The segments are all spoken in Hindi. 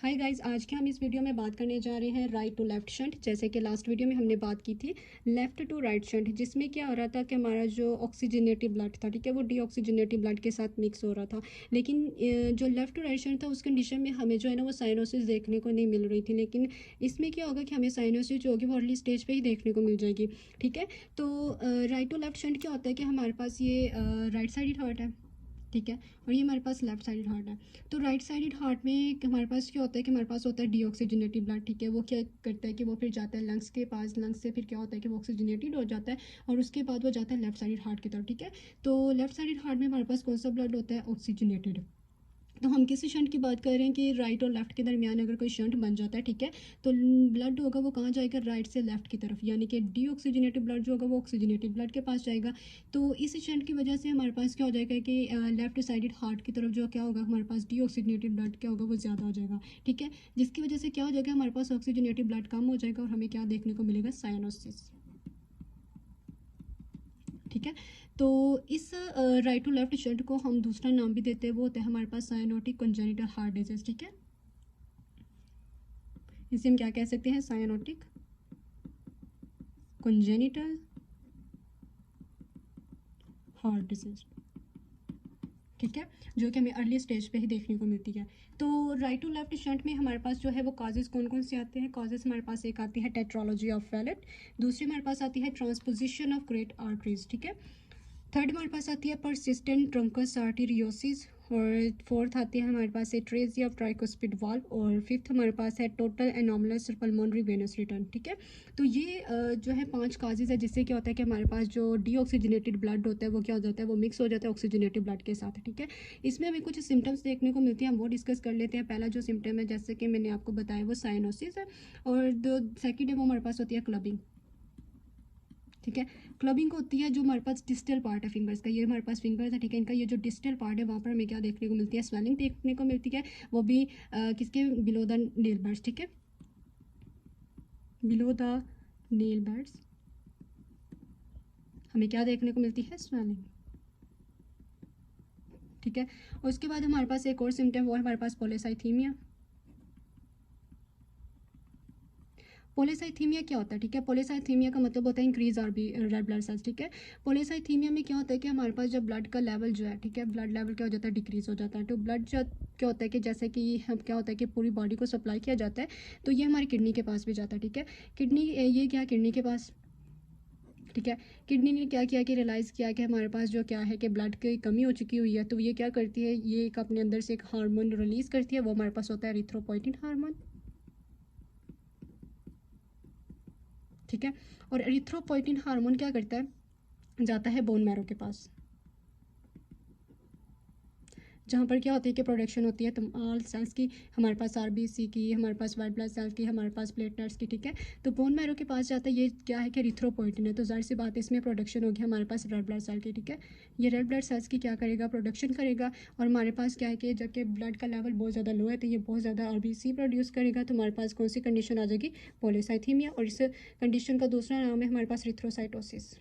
हाय गाइस, आज के हम इस वीडियो में बात करने जा रहे हैं राइट टू लेफ़्ट शंट। जैसे कि लास्ट वीडियो में हमने बात की थी लेफ़्ट टू राइट शंट, जिसमें क्या हो रहा था कि हमारा जो ऑक्सीजनेटिव ब्लड था, ठीक है, वो डीऑक्सीजनेटिव ब्लड के साथ मिक्स हो रहा था। लेकिन जो लेफ़्ट टू राइट शंट था उस कंडीशन में हमें जो है ना वो साइनोसिस देखने को नहीं मिल रही थी। लेकिन इसमें क्या होगा कि हमें साइनोसिस जो होगी वो अर्ली स्टेज पर ही देखने को मिल जाएगी। ठीक है, तो राइट टू लेफ़्ट शंट क्या होता है कि हमारे पास ये राइट साइड हार्ट है, ठीक है, और ये हमारे पास लेफ्ट साइड हार्ट है। तो राइट साइड हार्ट में हमारे पास क्या होता है कि हमारे पास होता है डीऑक्सीजनेटेड ब्लड, ठीक है। वो क्या करता है कि वो फिर जाता है लंग्स के पास, लंग्स से फिर क्या होता है कि वो ऑक्सीजनेटेड हो जाता है और उसके बाद वो जाता है लेफ्ट साइड हार्ट की तरफ, ठीक है। तो लेफ्ट साइड हार्ट में हमारे पास कौन सा ब्लड होता है? ऑक्सीजनेटेड। तो हम किसी शंट की बात कर रहे हैं कि राइट और लेफ्ट के दरमियान अगर कोई शंट बन जाता है, ठीक है, तो ब्लड होगा वो कहाँ जाएगा? राइट से लेफ्ट की तरफ, यानी कि डीऑक्सीजनेटेड ब्लड जो होगा वो ऑक्सीजनेटेड ब्लड के पास जाएगा। तो इस शंट की वजह से हमारे पास क्या हो जाएगा कि लेफ्ट साइडेड हार्ट की तरफ जो क्या होगा, हमारे पास डीऑक्सीजनेटेड ब्लड क्या होगा, वो ज़्यादा हो जाएगा, ठीक है। जिसकी वजह से क्या हो जाएगा, हमारे पास ऑक्सीजनेटेड ब्लड कम हो जाएगा और हमें क्या देखने को मिलेगा? साइनोसिस, ठीक है। तो इस राइट टू लेफ्ट शंट को हम दूसरा नाम भी देते हैं, वो होता है हमारे पास साइनोटिक कंजेनिटल हार्ट डिजीज, ठीक है। इसे हम क्या कह सकते हैं? साइनोटिक कंजेनिटल हार्ट डिजीज, ठीक है, जो कि हमें अर्ली स्टेज पे ही देखने को मिलती है। तो राइट टू लेफ्ट शंट में हमारे पास जो है वो कॉजेज कौन कौन से आते हैं? कॉजेज हमारे पास एक आती है टेट्रोलॉजी ऑफ फैलेट, दूसरी हमारे पास आती है ट्रांसपोजिशन ऑफ ग्रेट आर्टरीज, ठीक है, थर्ड हमारे पास आती है परसिस्टेंट ट्रंकस आर्टेरियोसिस, और फोर्थ आती है हमारे पास एट्रेजिया ऑफ ट्राइकोस्पिड वाल्व, और फिफ्थ हमारे पास है total anomalous pulmonary Venus return, ठीक है। तो ये जो है 5 काजेज है, जिससे क्या होता है कि हमारे पास जो डीऑक्सीजनेटेड ब्लड होता है वो क्या हो जाता है? वो मिक्स हो जाता है ऑक्सीजनेटेड ब्लड के साथ, ठीक है। इसमें हमें कुछ सिम्टम्स देखने को मिलती हैं, हम वो डिस्कस कर लेते हैं। पहला जो सिम्टम है, जैसे कि मैंने आपको बताया, वो साइनोसिस है, और जो सेकेंड है वो हमारे पास होती है क्लबिंग, ठीक है। क्लबिंग होती है जो हमारे पास डिस्टल पार्ट है फिंगर्स का, ये हमारे पास फिंगर्स है, ठीक है, इनका ये जो डिस्टल पार्ट है वहाँ पर हमें क्या देखने को मिलती है? स्वेलिंग देखने को मिलती है, वो भी किसके? बिलो द नेल बेड्स, ठीक है, बिलो द नेल बेड्स हमें क्या देखने को मिलती है? स्वेलिंग, ठीक है। और उसके बाद हमारे पास एक और सिम्टम, वो है हमारे पास पोलिसाइथीमिया। पोलिसाइथीमिया क्या होता है? ठीक है, पोलिसाइथीमिया का मतलब होता है increase RB red blood cells, ठीक है। पोलिसाइथीमिया में क्या होता है कि हमारे पास जब ब्लड का लेवल जो है, ठीक है, ब्लड लेवल क्या हो जाता है? डिक्रीज हो जाता है। तो ब्लड जो क्या होता है कि जैसे कि हम क्या होता है कि पूरी बॉडी को सप्लाई किया जाता है, तो ये हमारी किडनी के पास भी जाता है, ठीक है। किडनी ये क्या, किडनी के पास, ठीक है। किडनी ने क्या किया कि रियलाइज़ किया कि हमारे पास जो क्या है कि ब्लड की कमी हो चुकी हुई है, तो ये क्या करती है, ये एक अपने अंदर से एक हार्मोन रिलीज़ करती है, वो हमारे पास होता है एरिथ्रोपोइटिन हार्मोन, ठीक है। और एरिथ्रोपोइटिन हार्मोन क्या करता है? जाता है बोन मैरो के पास, जहाँ पर क्या होती है कि प्रोडक्शन होती है तमाम सेल्स की, हमारे पास आरबीसी की, हमारे पास वाइट ब्लड सेल्स की, हमारे पास प्लेटलेट्स की, ठीक है। तो बोन मैरो के पास जाता है, ये क्या है कि एरिथ्रोपोइटिन है, तो जाहिर सी बात है इसमें प्रोडक्शन होगी हमारे पास रेड ब्लड सेल की, ठीक है। ये रेड ब्लड सेल्स की क्या करेगा? प्रोडक्शन करेगा, और हमारे पास क्या है कि जबकि ब्लड का लेवल बहुत ज़्यादा लो है, तो ये बहुत ज़्यादा आरबीसी प्रोड्यूस करेगा, तो हमारे पास कौन सी कंडीशन आ जाएगी? पोलिसाइथीमिया। और इस कंडीशन का दूसरा नाम है हमारे पास एरिथ्रोसाइटोसिस,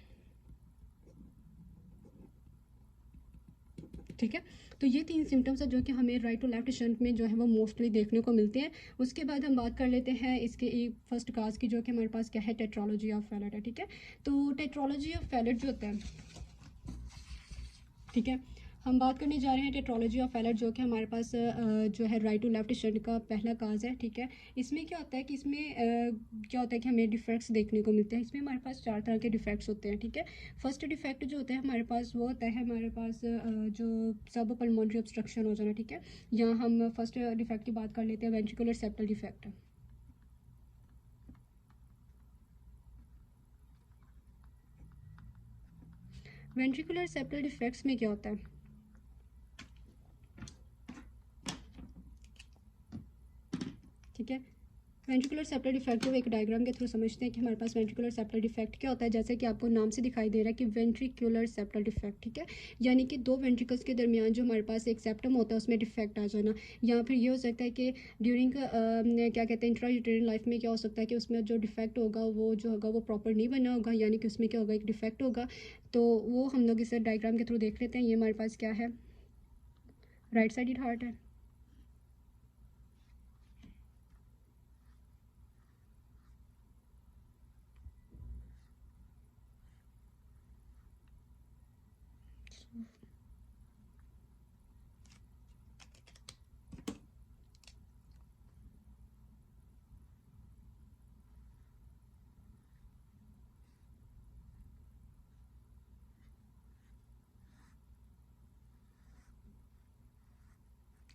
ठीक है। तो ये 3 सिम्टम्स है जो कि हमें राइट टू लेफ्ट शंट में जो है वो मोस्टली देखने को मिलते हैं। उसके बाद हम बात कर लेते हैं इसके एक फर्स्ट काज की, जो कि हमारे पास क्या है? टेट्रोलॉजी ऑफ फैलेट है, ठीक है। तो टेट्रोलॉजी ऑफ फैलेट जो होता है, ठीक है, हम बात करने जा रहे हैं टेट्रोलॉजी ऑफ फैलेट, जो कि हमारे पास जो है राइट टू लेफ्ट शंट का पहला काज है, ठीक है। इसमें क्या होता है कि इसमें क्या होता है कि हमें डिफेक्ट्स देखने को मिलते हैं। इसमें हमारे पास 4 तरह के डिफेक्ट्स होते हैं, ठीक है। फर्स्ट डिफेक्ट जो होता है हमारे पास, वो होता है हमारे पास जो सब पल्मोनरी ऑब्स्ट्रक्शन हो जाना, ठीक है। यहाँ हम फर्स्ट डिफेक्ट की बात कर लेते हैं, ventricular septal defect. Ventricular septal defects में क्या होता है? ठीक है, वेंट्रिकुलर सेप्टल डिफेक्ट को एक डायग्राम के थ्रू समझते हैं कि हमारे पास वेंट्रिकुलर सेप्टल डिफेक्ट क्या होता है। जैसे कि आपको नाम से दिखाई दे रहा है कि वेंट्रिकुलर सेप्टल डिफेक्ट, ठीक है, यानी कि 2 वेंट्रिकल्स के दरमियान जो हमारे पास एक सेप्टम होता है उसमें डिफेक्ट आ जाना। या फिर ये हो सकता है कि ड्यूरिंग क्या कहते हैं इंट्रायूटेरिन लाइफ में क्या हो सकता है कि उसमें जो डिफेक्ट होगा वो जो होगा वो प्रॉपर नहीं बना होगा, यानी कि उसमें क्या होगा, एक डिफेक्ट होगा। तो वो हम लोग इस डायग्राम के थ्रू देख लेते हैं। ये हमारे पास क्या है? राइट साइडेड हार्ट है,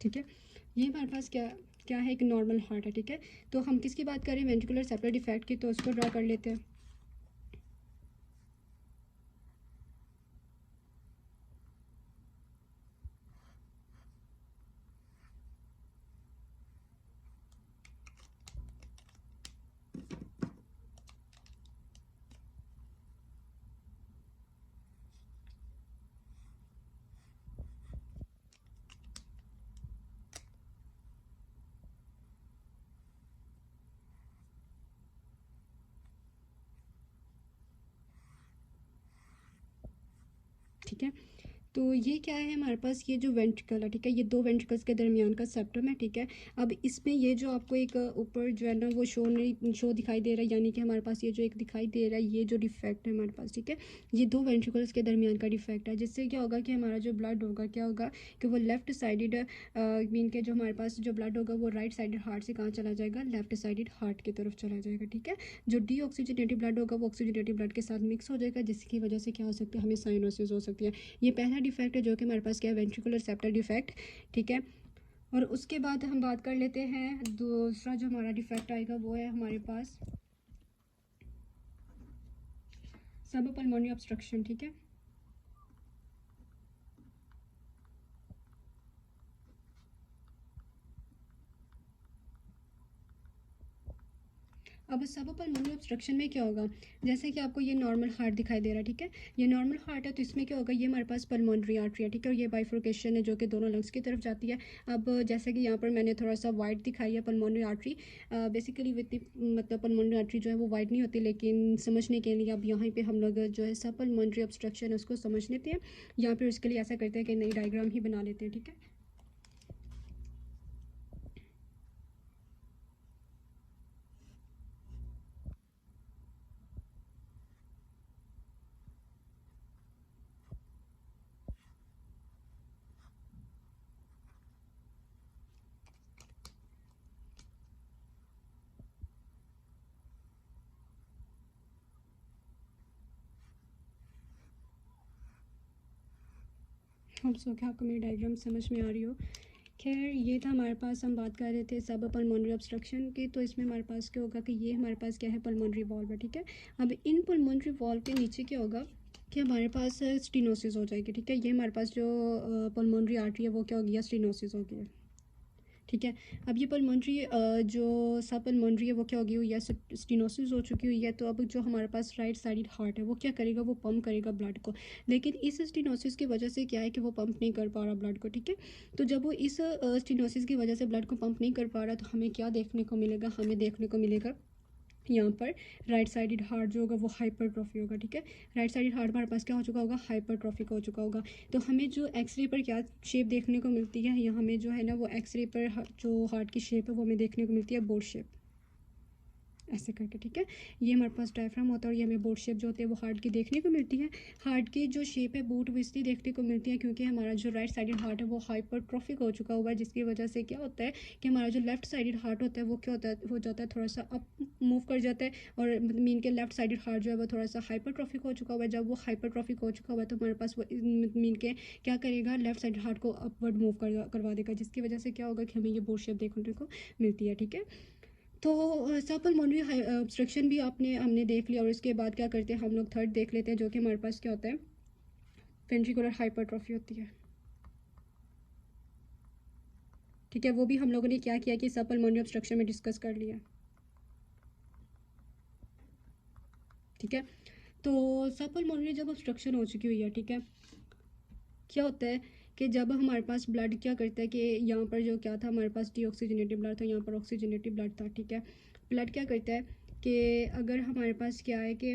ठीक है, ये हमारे पास क्या क्या है, एक नॉर्मल हार्ट है। ठीक है, तो हम किसकी बात करें, वेंट्रिकुलर सेप्टल डिफेक्ट की, तो उसको ड्रा कर लेते हैं। ठीक है, तो ये क्या है हमारे पास, ये जो वेंट्रिकल है, ठीक है, ये दो वेंट्रिकल्स के दरमियान का सेप्टम है। ठीक है, अब इसमें ये जो आपको एक ऊपर जो है ना वो शो दिखाई दे रहा है, यानी कि हमारे पास ये जो एक दिखाई दे रहा है, ये जो डिफेक्ट है हमारे पास, ठीक है, ये दो वेंट्रिकल्स के दरमियान का डिफेक्ट है, जिससे क्या होगा कि हमारा जो ब्लड होगा क्या होगा कि वो लेफ्ट साइडेड मीन के जो हमारे पास जो ब्लड होगा वो राइट साइडेड हार्ट से कहाँ चला जाएगा, लेफ्ट साइडेड हार्ट की तरफ चला जाएगा। ठीक है, जो डीऑक्सीजनेटेड ब्लड होगा वो ऑक्सीजनेटेड ब्लड के साथ मिक्स हो जाएगा, जिसकी वजह से क्या हो सकता है, हमें साइनोसिस हो सकती है। ये पहला डिफेक्ट है जो कि हमारे पास क्या है, वेंट्रिकुलर सेप्टल डिफेक्ट। ठीक है, और उसके बाद हम बात कर लेते हैं दूसरा जो हमारा डिफेक्ट आएगा, वो है हमारे पास सब पल्मोनरी ऑब्स्ट्रक्शन। ठीक है, अब सब पल्मोनरी ऑब्स्ट्रक्शन में क्या होगा, जैसे कि आपको ये नॉर्मल हार्ट दिखाई दे रहा है। ठीक है, ये नॉर्मल हार्ट है, तो इसमें क्या होगा, ये हमारे पास पल्मोनरी आर्टरी है। ठीक है, और ये बाइफोर्केशन है जो कि दोनों लंग्स की तरफ जाती है। अब जैसे कि यहाँ पर मैंने थोड़ा सा वाइट दिखाई है पल्मोनरी आर्टरी, बेसिकली विद मतलब पल्मोनरी आर्टरी जो है वो वाइट नहीं होती, लेकिन समझने के लिए अब यहाँ पे हम लोग जो है सब पल्मोनरी ऑब्स्ट्रक्शन है उसको समझ लेते हैं। यहाँ पर उसके लिए ऐसा करते हैं कि नई डायग्राम ही बना लेते हैं। ठीक है, हम सो क्या आपको मेरी डायग्राम समझ में आ रही हो। खैर, ये था हमारे पास, हम बात कर रहे थे सब पल्मोनरी ऑब्स्ट्रक्शन की, तो इसमें हमारे पास क्या होगा कि ये हमारे पास क्या है, पल्मोनरी वॉल्व है। ठीक है, अब इन पल्मोनरी वॉल्व के नीचे क्या होगा कि हमारे पास स्टीनोसिस हो जाएगी। ठीक है, ये हमारे पास जो पल्मोनरी आर्टरी है वो क्या हो गया, स्टीनोसिस हो गया। ठीक है, अब ये पल्मोनरी जो सब पल्मोनरी है वो क्या हो गई हुई है, स्टीनोसिस हो चुकी हुई है। तो अब जो हमारे पास राइट साइड हार्ट है वो क्या करेगा, वो पंप करेगा ब्लड को, लेकिन इस स्टीनोसिस की वजह से क्या है कि वो पंप नहीं कर पा रहा ब्लड को। ठीक है, तो जब वो इस स्टीनोसिस की वजह से ब्लड को पंप नहीं कर पा रहा, तो हमें क्या देखने को मिलेगा, हमें देखने को मिलेगा यहाँ पर राइट साइडेड हार्ट जो होगा वो हाइपरट्रॉफी होगा। ठीक है, राइट साइडेड हार्ट हमारे पास क्या हो चुका होगा, हाइपरट्रॉफिक हो चुका होगा। तो हमें जो एक्सरे पर क्या शेप देखने को मिलती है, या हमें जो है ना वो एक्सरे पर जो हार्ट की शेप है वो हमें देखने को मिलती है बोर्ड शेप, ऐसे करके। ठीक है, ये हमारे पास डायफ्राम होता है, और ये हमें बोर्ड शेप जो होती है वो हार्ट की देखने को मिलती है। हार्ट की जो शेप है बोट वो इसलिए देखने को मिलती है क्योंकि हमारा जो राइट साइडेड हार्ट है वो हाइपरट्रॉफिक हो चुका हुआ है, जिसकी वजह से क्या होता है कि हमारा जो लेफ्ट साइडेड हार्ट होता है वो क्या होता है, हो जाता है थोड़ा सा अप मूव कर जाता है, और मीन के लेफ्ट साइडेड हार्ट जो है वो थोड़ा सा हाइपरट्रॉफिक हो चुका हुआ है। जब वो हाइपरट्रॉफिक हो चुका हुआ है तो हमारे पास वो मीन के क्या करेगा, लेफ्ट साइड हार्ट को अपवर्ड मूव करवा देगा, जिसकी वजह से क्या होगा कि हमें ये बोट शेप देखने को मिलती है। ठीक है, तो सब पल्मोनरी ऑब्स्ट्रक्शन भी हमने देख लिया, और इसके बाद क्या करते हैं हम लोग, थर्ड देख लेते हैं, जो कि हमारे पास क्या होता है, वेंट्रिकुलर हाइपरट्रॉफी होती है। ठीक है, वो भी हम लोगों ने क्या किया कि सब पल्मोनरी ऑब्स्ट्रक्शन में डिस्कस कर लिया। ठीक है, तो सब पल्मोनरी जब ऑब्स्ट्रक्शन हो चुकी हुई है, ठीक है, क्या होता है कि जब हमारे पास ब्लड क्या करता है कि यहाँ पर जो क्या था, हमारे पास डीऑक्सीजनेटेड ब्लड था, यहाँ पर ऑक्सीजनेटेड ब्लड था। ठीक है, ब्लड क्या करता है कि अगर हमारे पास क्या है कि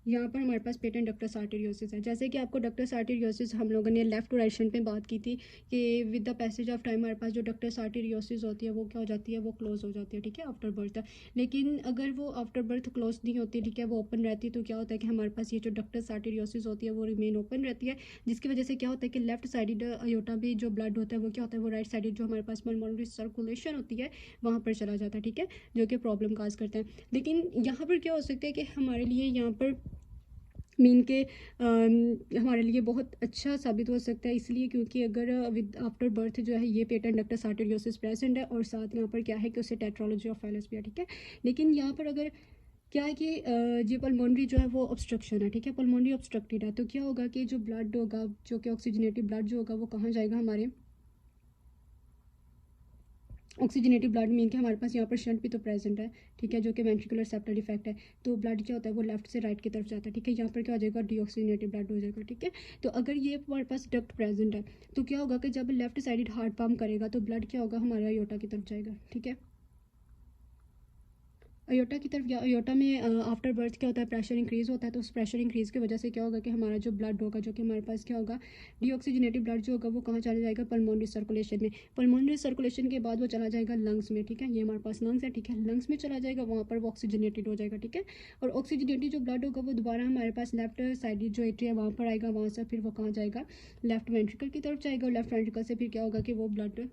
यहाँ पर हमारे पास पेटेंट डक्टस आर्टेरियोसिस है। जैसे कि आपको डक्टस आर्टेरियोसिस हम लोगों ने लेफ्ट टू राइट शंट में बात की थी कि with the passage of time हमारे पास जो डक्टस आर्टेरियोसिस होती है वो क्या हो जाती है, वो क्लोज हो जाती है, ठीक है, आफ्टर बर्थ। लेकिन अगर वो आफ्टर बर्थ क्लोज नहीं होती, ठीक है, वो ओपन रहती है, तो क्या होता है कि हमारे पास ये जो डक्टस आर्टेरियोसिस होती है वो रिमेन ओपन रहती है, जिसकी वजह से क्या होता है कि लेफ्ट साइडेड अयोटा भी जो ब्लड होता है वो क्या होता है, वो राइट साइडेड जो हमारे पास पल्मोनरी सर्कुलेशन होती है वहाँ पर चला जाता है, ठीक है, जो कि प्रॉब्लम काज करता है। लेकिन यहाँ पर क्या हो सकता है कि हमारे लिए यहाँ पर मीन के हमारे लिए बहुत अच्छा साबित हो सकता है, इसलिए क्योंकि अगर विद आफ्टर बर्थ जो है ये पेटेंट डक्टस आर्टेरियोसिस प्रेजेंट है और साथ यहाँ पर क्या है कि उससे टेट्रोलॉजी ऑफ फेलस भी है, ठीक है। लेकिन यहाँ पर अगर क्या है कि ये पल्मोनरी जो है वो ऑब्स्ट्रक्शन है, ठीक है, पल्मोनरी ऑब्स्ट्रक्टेड है, तो क्या होगा कि जो ब्लड होगा, जो कि ऑक्सीजनेटेड ब्लड जो होगा वो कहाँ जाएगा, हमारे ऑक्सीजनेटिव ब्लड मीन के हमारे पास यहाँ पर शंट भी तो प्रेजेंट है, ठीक है, जो कि वेंट्रिकुलर सेप्टल डिफेक्ट है, तो ब्लड क्या होता है वो लेफ्ट से राइट की तरफ जाता है, ठीक है, यहाँ पर क्या हो जाएगा, डीऑक्सीजनेटेड ब्लड हो जाएगा, ठीक है। तो अगर ये हमारे पास डक्ट प्रेजेंट है तो क्या होगा कि जब लेफ्ट साइडेड हार्ट पंप करेगा तो ब्लड क्या होगा, हमारे अयोटा की तरफ जाएगा, ठीक है, अयोटा की तरफ। अयोटा में आफ्टर बर्थ क्या होता है, प्रेशर इंक्रीज होता है, तो उस प्रेशर इंक्रीज की वजह से क्या होगा कि हमारा जो ब्लड होगा, जो कि हमारे पास क्या होगा, डीऑक्सीजनेटेड ब्लड जो होगा वो कहाँ चला जाएगा, पल्मोनरी सर्कुलेशन में। पल्मोनरी सर्कुलेशन के बाद वो चला जाएगा लंग्स में, ठीक है, ये हमारे पास लंग्स है, ठीक है, लंग्स में चला जाएगा, वहाँ पर वो ऑक्सीजनेटेड हो जाएगा, ठीक है। और ऑक्सीजनेटेड जो ब्लड होगा वो दोबारा हमारे पास लेफ्ट साइड जो एट्री है वहाँ पर आएगा, वहाँ से फिर वो कहाँ जाएगा, लेफ्ट वेंट्रिकल की तरफ जाएगा, और लेफ्ट वेंट्रिकल से फिर क्या होगा कि वो ब्लड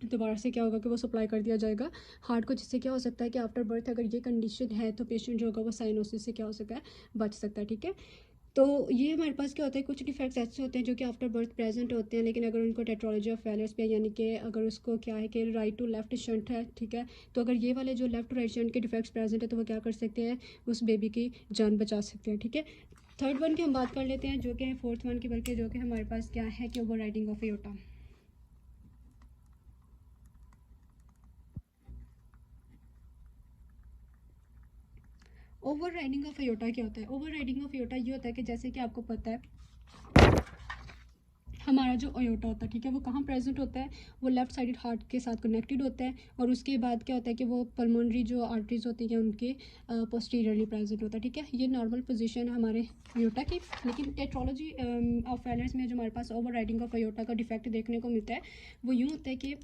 दोबारा से क्या होगा कि वो सप्लाई कर दिया जाएगा हार्ट को, जिससे क्या हो सकता है कि आफ्टर बर्थ अगर ये कंडीशन है तो पेशेंट जो होगा वो साइनोसिस से क्या हो सकता है, बच सकता है, ठीक है। तो ये हमारे पास क्या होता है, कुछ डिफेक्ट्स ऐसे होते हैं जो कि आफ्टर बर्थ प्रेजेंट होते हैं, लेकिन अगर उनको टेट्रोलॉजी ऑफ फेलियर्स पे, यानी कि अगर उसको क्या है कि राइट टू लेफ्ट शंट है, ठीक है, तो अगर ये वाले जो लेफ्ट टू राइट शंट के डिफेक्ट्स प्रेजेंट है तो वो क्या कर सकते हैं, उस बेबी की जान बचा सकते हैं, ठीक है। थर्ड वन की हम बात कर लेते हैं, जो कि है फोर्थ वन की, बल्कि जो कि हमारे पास क्या है कि overriding of aorta. Overriding of aorta क्या होता है, ओवर राइडिंग ऑफ अयोटा ये होता है कि जैसे कि आपको पता है हमारा जो अयोटा होता है, ठीक है, वो कहाँ प्रेजेंट होता है, वो लेफ्ट साइडेड हार्ट के साथ कनेक्टेड होता है, और उसके बाद क्या होता है कि वो पल्मोनरी जो आर्टरीज होती हैं उनके पोस्टीरियरली प्रेजेंट होता है, ठीक है, ये नॉर्मल पोजीशन है हमारे अयोटा की। लेकिन टेट्रोलॉजी ऑफ फेलियर्स में जो हमारे पास ओवर राइडिंग ऑफ अयोटा का डिफेक्ट देखने को मिलता है वो यूँ होता है कि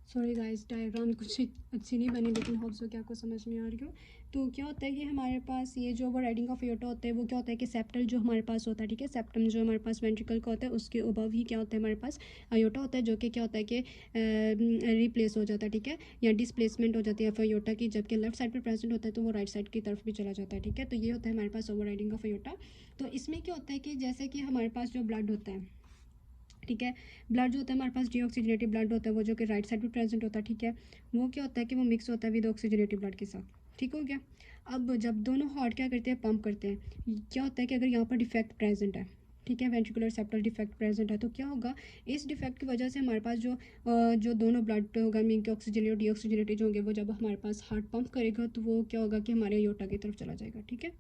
सॉरी गाइस, डायग्राम कुछ अच्छी नहीं बनी, लेकिन होप सो कि आपको समझ में आ रही हो। तो क्या होता है कि हमारे पास ये जो ओवर राइडिंग ऑफ एयोटा होता है वो क्या होता है कि सेप्टल जो हमारे पास होता है, ठीक है, सेप्टम जो हमारे पास वेंट्रिकल का होता है उसके अबव ही क्या होता है, हमारे पास अयोटा होता है, जो कि क्या होता है कि रिप्लेस हो जाता है, ठीक है, या डिसप्लेसमेंट हो जाती है अयोटा की, जबकि लेफ्ट साइड पर प्रेजेंट होता है तो वो राइट साइड की तरफ भी चला जाता है, ठीक है। तो ये होता है हमारे पास ओवर राइडिंग ऑफ एयोटा। तो इसमें क्या होता है कि जैसे कि हमारे पास जो ब्लड होता है, ठीक है, ब्लड जो होता है हमारे पास डीऑक्सीजनेटेड ब्लड होता है, वो जो कि राइट साइड पे प्रेजेंट होता है, ठीक है, वो क्या होता है कि वो मिक्स होता है विद ऑक्सीजनेटेड ब्लड के साथ, ठीक हो गया। अब जब दोनों हार्ट क्या करते हैं, पंप करते हैं, क्या होता है कि अगर यहाँ पर डिफेक्ट प्रेजेंट है, ठीक है, वेंट्रिकुलर सेप्टल डिफेक्ट प्रेजेंट है, तो क्या होगा, इस डिफेक्ट की वजह से हमारे पास जो दोनों ब्लड होगा मीन के ऑक्सीजनेटेड और डीऑक्सीजनेटेड होंगे, वो जब हमारे पास हार्ट पंप करेगा तो वो क्या होगा कि हमारे अयोटा की तरफ चला जाएगा, ठीक है,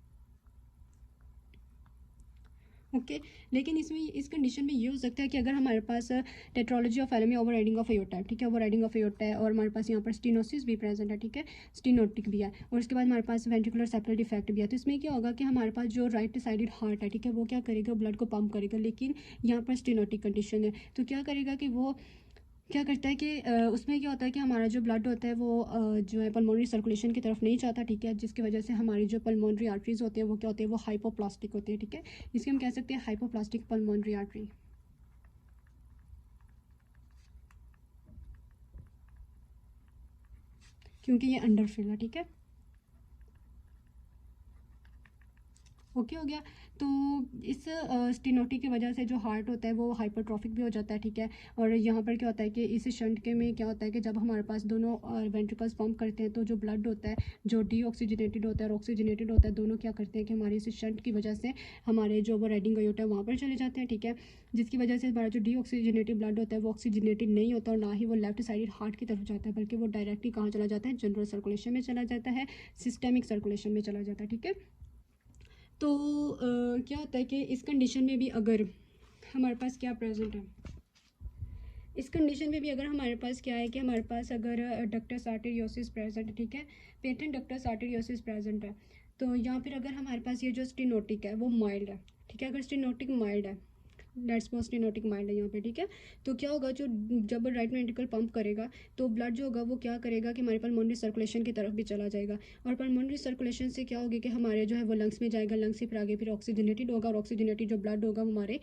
ओके। लेकिन इसमें इस कंडीशन में ये हो सकता है कि अगर हमारे पास टेट्रोलॉजी ऑफ एलम ओवर राइडिंग ऑफ एयोटा है, ठीक है, ओवर राइडिंग ऑफ एयोटा है, और हमारे पास यहाँ पर स्टीनोसिस भी प्रेजेंट है, ठीक है, स्टीनोटिक भी है, और उसके बाद हमारे पास वेंट्रिकुलर सेप्टल डिफेक्ट भी है, तो इसमें क्या होगा कि हमारे पास जो राइट साइडेड हार्ट है, ठीक है, वो क्या करेगा, ब्लड को पंप करेगा, लेकिन यहाँ पर स्टीनोटिक कंडीशन है, तो क्या करेगा कि वो क्या करता है कि उसमें क्या होता है कि हमारा जो ब्लड होता है वो जो है पल्मोनरी सर्कुलेशन की तरफ नहीं जाता, ठीक है, जिसकी वजह से हमारी जो पल्मोनरी आर्टरीज होती है वो क्या होती है, वो हाइपोप्लास्टिक होती है, ठीक है, इसके हम कह सकते हैं हाइपोप्लास्टिक पल्मोनरी आर्टरी, क्योंकि ये अंडर फिल है, ठीक है। ओके हो गया। तो इस स्टेनोटिक की वजह से जो हार्ट होता है वो हाइपरट्रॉफिक भी हो जाता है, ठीक है। और यहाँ पर क्या होता है कि इस शंट के में क्या होता है कि जब हमारे पास दोनों वेंट्रिकल्स पंप करते हैं तो जो ब्लड होता है जो डीऑक्सीजनेटेड होता है और ऑक्सीजनेटेड होता है, दोनों क्या करते हैं कि हमारे इस शंट की वजह से हमारे जो ओवरराइडिंग अयोटा है वहाँ पर चले जाते हैं, ठीक है। जिसकी वजह से हमारा जो डीऑक्सीजनेटेड ब्लड होता है वो ऑक्सीजनेटेड नहीं होता और ना ही वो लेफ्ट साइड हार्ट की तरफ जाता है, बल्कि वो डायरेक्टली कहाँ चला जाता है, जनरल सर्कुलेशन में चला जाता है, सिस्टेमिक सर्कुलेशन में चला जाता है, ठीक है। तो क्या होता है कि इस कंडीशन में भी अगर हमारे पास क्या प्रेजेंट है, इस कंडीशन में भी अगर हमारे पास क्या है कि हमारे पास अगर डक्टस आर्टेरियोसिस प्रेजेंट है, ठीक है, पेटेंट डक्टस आर्टेरियोसिस प्रेजेंट है, तो यहाँ फिर अगर हमारे पास ये जो स्टेनोटिक है वो माइल्ड है, ठीक है। अगर स्टेनोटिक माइल्ड है, लेट्स सपोज स्टेनोटिक माइल्ड है यहाँ पे, ठीक है। तो क्या होगा, जो जब राइट वेंट्रिकल पंप करेगा तो ब्लड जो होगा वो क्या करेगा कि हमारे पल्मोनरी सर्कुलेशन की तरफ भी चला जाएगा, और पल्मोनरी सर्कुलेशन से क्या होगी कि हमारे जो है वो लंग्स में जाएगा, लंग्स से फिर आगे फिर ऑक्सीजनेटेड होगा, और ऑक्सीजनेटेड जो ब्लड होगा वो हमारे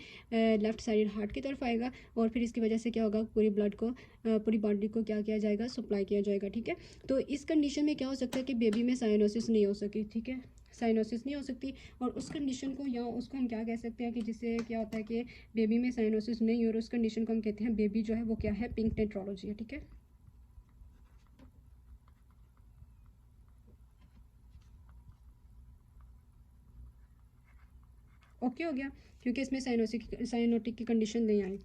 लेफ्ट साइड हार्ट की तरफ आएगा, और फिर इसकी वजह से क्या होगा, पूरी ब्लड को पूरी बॉडी को क्या किया जाएगा, सप्लाई किया जाएगा, ठीक है। तो इस कंडीशन में क्या हो सकता है कि बेबी में साइनोसिस नहीं हो सकी, ठीक है, साइनोसिस नहीं हो सकती। और उस कंडीशन को या उसको हम क्या कह सकते हैं कि जिससे क्या होता है कि बेबी में साइनोसिस नहीं, और उस कंडीशन को हम कहते हैं बेबी जो है वो क्या है, पिंक टेट्रोलॉजी है, ठीक है। ओके हो गया, क्योंकि इसमें साइनोटिक की कंडीशन नहीं आई।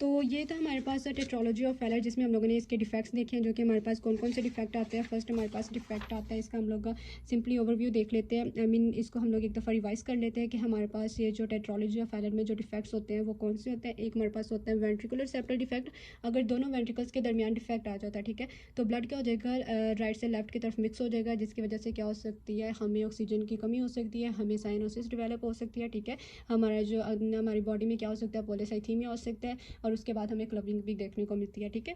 तो ये था हमारे पास टेट्रोलॉजी ऑफ फेलर, जिसमें हम लोगों ने इसके डिफेक्ट्स देखे हैं, जो कि हमारे पास कौन कौन से डिफेक्ट आते हैं। फर्स्ट हमारे पास डिफेक्ट आता है, इसका हम लोग सिंपली ओवरव्यू देख लेते हैं, आई मीन इसको हम लोग एक दफ़ा रिवाइज कर लेते हैं कि हमारे पास ये जो टेट्रोलॉजी ऑफ फेलर में जो डिफेक्ट्स होते हैं वो कौन से होते हैं। एक हमारे पास होता है वेंट्रिकुलर सेप्टल डिफेक्ट, अगर दोनों वेंट्रिकल्स के दरमियान डिफेक्ट आ जाता है, ठीक है, तो ब्लड क्या हो जाएगा, राइट से लेफ्ट की तरफ मिक्स हो जाएगा, जिसकी वजह से क्या हो सकती है, हमें ऑक्सीजन की कमी हो सकती है, हमें साइनोसिस डेवलप हो सकती है, ठीक है। हमारा जो हमारी बॉडी में क्या हो सकता है, पॉलीसाइथीमिया हो सकता है, और उसके बाद हमें क्लबिंग भी देखने को मिलती है, ठीक है।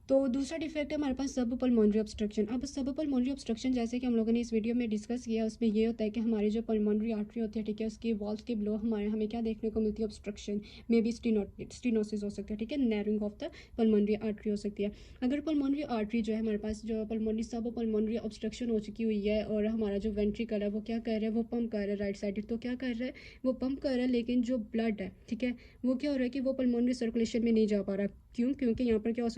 तो दूसरा डिफेक्ट है हमारे पास सब पल्मोनरी ऑब्स्ट्रक्शन। अब सब पल्मोनरी ऑब्स्ट्रक्शन जैसे कि हम लोगों ने इस वीडियो में डिस्कस किया, उसमें ये होता है कि हमारी जो पल्मोनरी आर्टरी होती है, ठीक है, उसकी वॉल्स के बिलो हमें क्या देखने को मिलती है, ऑब्स्ट्रक्शन, मे बी स्टीनोसिस हो सकता है, ठीक है, narrowing of the pulmonary artery हो सकती है। अगर पल्मोनरी आर्टरी जो है हमारे पास जो पल्मोनरी सब पल्मोनरी ऑब्स्ट्रक्शन हो चुकी हुई है, और हमारा जो वेंट्रिकल है वो क्या कर रहा है, वो पंप कर रहा है राइट साइड, तो क्या कर रहा है, वो पंप कर रहा है, लेकिन जो ब्लड है, ठीक है, वो क्या हो रहा है कि वो पल्मोनरी सर्कुलेशन में नहीं जा पा रहा। क्यों? क्योंकि यहाँ पर क्या हो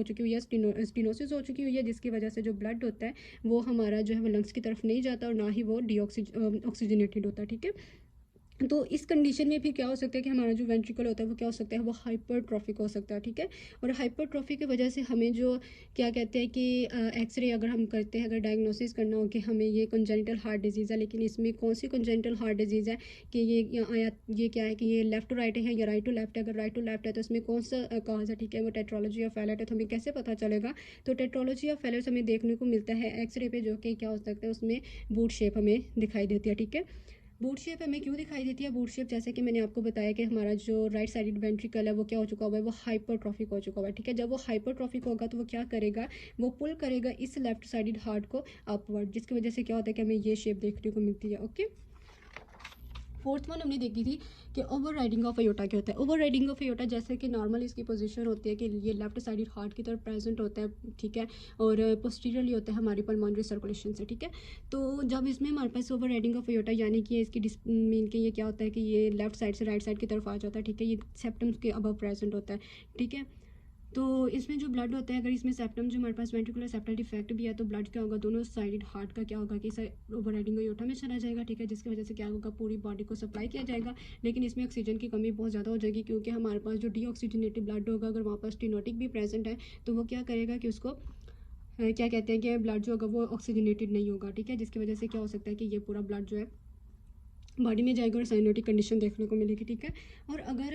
चुकी हुई है, स्टीनोसिस हो चुकी हुई है, जिसकी वजह से जो ब्लड होता है वो हमारा जो है वो लंग्स की तरफ नहीं जाता, और ना ही वो ऑक्सीजनेटेड होता है, ठीक है। तो इस कंडीशन में फिर क्या हो सकता है कि हमारा जो वेंट्रिकल होता है वो क्या हो सकता है, वो हाइपरट्रॉफिक हो सकता है, ठीक है। और हाइपरट्रॉफी की वजह से हमें जो क्या कहते हैं कि एक्सरे अगर हम करते हैं, अगर डायग्नोसिस करना हो कि हमें ये कंजेनिटल हार्ट डिजीज़ है, लेकिन इसमें कौन सी कंजेनिटल हार्ट डिजीज़ है, कि ये क्या है कि ये लेफ्ट टू राइट है या राइट टू लेफ्ट है। अगर राइट टू लेफ्ट है तो इसमें कौन सा काज है, ठीक है, वो टेट्रोलॉजी ऑफ फेलर है, तो हमें कैसे पता चलेगा। तो टेट्रोलॉजी ऑफ फेलर हमें देखने को मिलता है एक्सरे पे, जो कि क्या हो सकता है, उसमें बूट शेप हमें दिखाई देती है, ठीक है। बूट शेप हमें क्यों दिखाई देती है, बूट शेप जैसे कि मैंने आपको बताया कि हमारा जो राइट साइड वेंट्रिकल है वो क्या हो चुका हुआ है, वो हाइपरट्रॉफिक हो चुका हुआ है, ठीक है। जब वो हाइपरट्रॉफिक होगा तो वो क्या करेगा, वो पुल करेगा इस लेफ्ट साइड हार्ट को अपवर्ड, जिसकी वजह से क्या होता है कि हमें ये शेप देखने को मिलती है, ओके। फोर्थ वन हमने देखी थी कि ओवर राइडिंग ऑफ अयोटा क्या होता है। ओवर राइडिंग ऑफ अयोटा जैसे कि नॉर्मल इसकी पोजीशन होती है कि ये लेफ्ट साइड हार्ट की तरफ प्रेजेंट होता है, ठीक है, और पोस्टीरियरली होता है हमारी पल्मोनरी सर्कुलेशन से, ठीक है। तो जब इसमें हमारे पास ओवर राइडिंग ऑफ अयोटा यानी कि इसकी मीन कि ये क्या होता है कि ये लेफ्ट साइड से राइट साइड की तरफ आ जाता है, ठीक है, ये सेप्टम के अबव प्रेजेंट होता है, ठीक है। तो इसमें जो ब्लड होता है, अगर इसमें सेप्टम जो हमारे पास वेंट्रिकुलर सेप्टल डिफेक्ट भी है, तो ब्लड क्या होगा, दोनों साइड हार्ट का क्या होगा कि ओवरराइडिंग अयोटा में चला जाएगा, ठीक है, जिसकी वजह से क्या होगा, पूरी बॉडी को सप्लाई किया जाएगा। लेकिन इसमें ऑक्सीजन की कमी बहुत ज़्यादा हो जाएगी, क्योंकि हमारे पास जो डीऑक्सीजनेटेड ब्लड होगा, अगर वहाँ पर स्टेनोटिक भी प्रेजेंट है, तो वो क्या करेगा कि उसको क्या कहते हैं कि ब्लड जो होगा वो ऑक्सीजनेटेड नहीं होगा, ठीक है, जिसकी वजह से क्या हो सकता है कि ये पूरा ब्लड जो है बॉडी में जाएगा और साइनोटिक कंडीशन देखने को मिलेगी, ठीक है। और अगर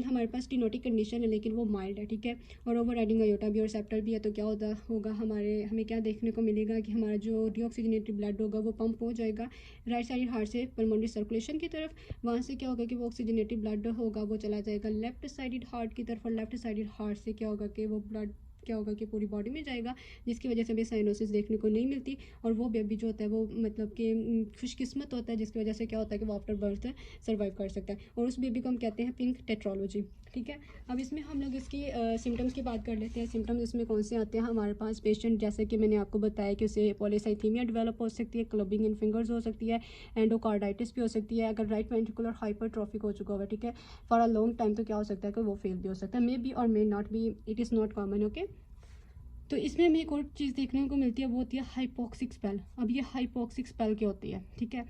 हमारे पास टिनोटिक कंडीशन है लेकिन वो माइल्ड है, ठीक है, और ओवर राइडिंग अयोटा भी और सेप्टल भी है, तो क्या होगा हमें क्या देखने को मिलेगा कि हमारा जो डीऑक्सीजनेटेड ब्लड होगा वो पंप हो जाएगा राइट साइड हार्ट से पल्मोनरी सर्कुलेशन की तरफ। वहाँ से क्या होगा कि वो ऑक्सीजनेटेड ब्लड होगा वो चला जाएगा लेफ्ट साइड हार्ट की तरफ, और लेफ्ट साइड हार्ट से क्या होगा कि वो ब्लड क्या होगा कि पूरी बॉडी में जाएगा, जिसकी वजह से हमें साइनोसिस देखने को नहीं मिलती। और वो बेबी जो होता है वो मतलब कि खुशकिस्मत होता है, जिसकी वजह से क्या होता है कि वो आफ्टर बर्थ सर्वाइव कर सकता है, और उस बेबी को हम कहते हैं पिंक टेट्रोलॉजी। ठीक है, अब इसमें हम लोग इसकी सिम्टम्स की बात कर लेते हैं। सिम्टम्स इसमें कौन से आते हैं हमारे पास? पेशेंट जैसे कि मैंने आपको बताया कि उसे पॉलीसाइथीमिया डेवलप हो सकती है, क्लबिंग इन फिंगर्स हो सकती है, एंडोकार्डाइटिस भी हो सकती है, अगर राइट वेंट्रिकुलर हाइपरट्रॉफिक हो चुका होगा, ठीक है, फॉर अ लॉन्ग टाइम, तो क्या हो सकता है कि वो फेल भी हो सकता है, मे बी और may not be, it is not common. Okay, तो इसमें हमें एक और चीज़ देखने को मिलती है, वो होती है हाइपोक्सिक स्पेल। अब ये हाइपोक्सिक स्पेल क्या होती है? ठीक है,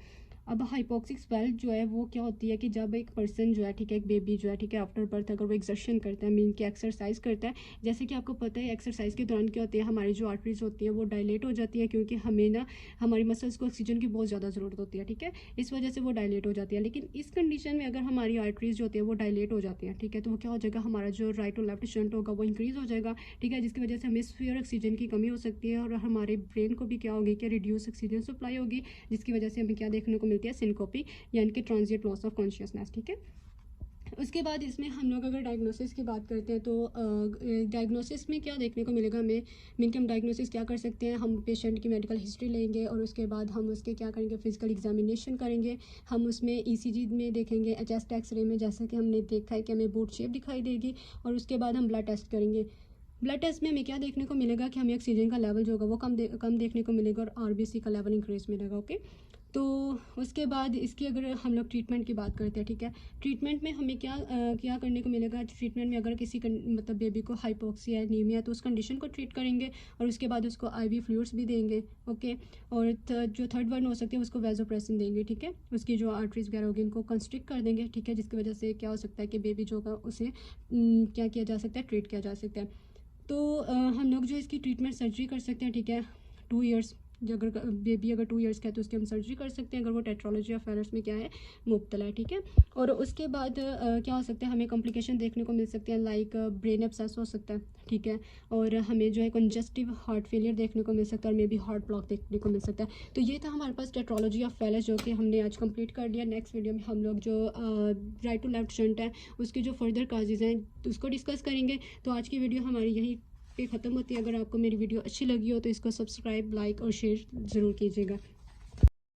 अब हाइपोक्सिक स्पेल जो है वो क्या होती है कि जब एक पर्सन जो है, ठीक है, एक बेबी जो है, ठीक है, आफ्टर बर्थ अगर वो एक्सर्शन करता है, मीन कि एक्सरसाइज करता है, जैसे कि आपको पता है एक्सरसाइज के दौरान क्या होती है, हमारी जो आर्टरीज होती है वो डायलेट हो जाती है, क्योंकि हमें ना हमारी मसल्स को ऑक्सीजन की बहुत ज़्यादा ज़रूरत होती है, ठीक है, इस वजह से वो डायलेट हो जाती है। लेकिन इस कंडीशन में अगर हमारी आर्टरीज जो होती है वो डायलेट हो जाती है, ठीक है, तो वो क्या हो जाएगा, हमारा जो राइट और लेफ्ट शंट होगा वो इंक्रीज़ हो जाएगा, ठीक है, जिसकी वजह से हमें स्फीयर ऑक्सीजन की कमी हो सकती है, और हमारे ब्रेन को भी क्या होगी कि रिड्यूस ऑक्सीजन सप्लाई होगी, जिसकी वजह से हमें क्या देखने को मिलती है, सिनकोपी, यानी कि ट्रांजिएंट लॉस ऑफ कॉन्शियसनेस। ठीक है, उसके बाद इसमें हम लोग अगर डायग्नोसिस की बात करते हैं तो डायग्नोसिस में क्या देखने को मिलेगा हमें, मीन कि हम डायग्नोसिस क्या कर सकते हैं, हम पेशेंट की मेडिकल हिस्ट्री लेंगे और उसके बाद हम उसके क्या करेंगे, फिजिकल एग्जामिनेशन करेंगे, हम उसमें ईसीजी में देखेंगे, चेस्ट एक्सरे में जैसा कि हमने देखा है कि हमें बूट शेप दिखाई देगी, और उसके बाद हम ब्लड टेस्ट करेंगे। ब्लड टेस्ट में हमें क्या देखने को मिलेगा कि हमें ऑक्सीजन का लेवल जो होगा वो कम देखने को मिलेगा, और आरबीसी का लेवल इंक्रीज मिलेगा। ओके, तो उसके बाद इसकी अगर हम लोग ट्रीटमेंट की बात करते हैं, ठीक है, ट्रीटमेंट में हमें क्या करने को मिलेगा, ट्रीटमेंट में अगर किसी मतलब बेबी को हाइपोक्सिया एनीमिया तो उस कंडीशन को ट्रीट करेंगे, और उसके बाद उसको आईवी फ्लूइड्स भी देंगे। ओके, और जो थर्ड वन हो सकती है उसको वेजोप्रेसिन देंगे, ठीक है, उसकी जो आर्टरीज वगैरह होगी उनको कंस्ट्रिक्ट कर देंगे, ठीक है, जिसकी वजह से क्या हो सकता है कि बेबी जो होगा उसे क्या किया जा सकता है, ट्रीट किया जा सकता है। तो हम लोग जो इसकी ट्रीटमेंट सर्जरी कर सकते हैं, ठीक है, 2 इयर्स, जो अगर बेबी अगर 2 इयर्स का है तो उसकी हम सर्जरी कर सकते हैं, अगर वो टेट्रोलॉजी ऑफ फेलर्स में क्या है, मुब्तला है, ठीक है। और उसके बाद क्या हो सकता है, हमें कॉम्प्लिकेशन देखने को मिल सकते हैं, लाइक ब्रेन एब्सेस हो सकता है, ठीक है, और हमें जो है कंजस्टिव हार्ट फेलियर देखने को मिल सकता है, और मे बी हार्ट ब्लॉक देखने को मिल सकता है। तो ये था हमारे पास टेट्रोलॉजी ऑफ फेलर्स, जो कि हमने आज कंप्लीट कर दिया। नेक्स्ट वीडियो में हम लोग जो राइट टू लेफ्ट शंट है उसकी जो फर्दर काजेज़ हैं उसको डिस्कस करेंगे। तो आज की वीडियो हमारी यहीं पे ख़त्म होती है। अगर आपको मेरी वीडियो अच्छी लगी हो तो इसको सब्सक्राइब, लाइक और शेयर ज़रूर कीजिएगा।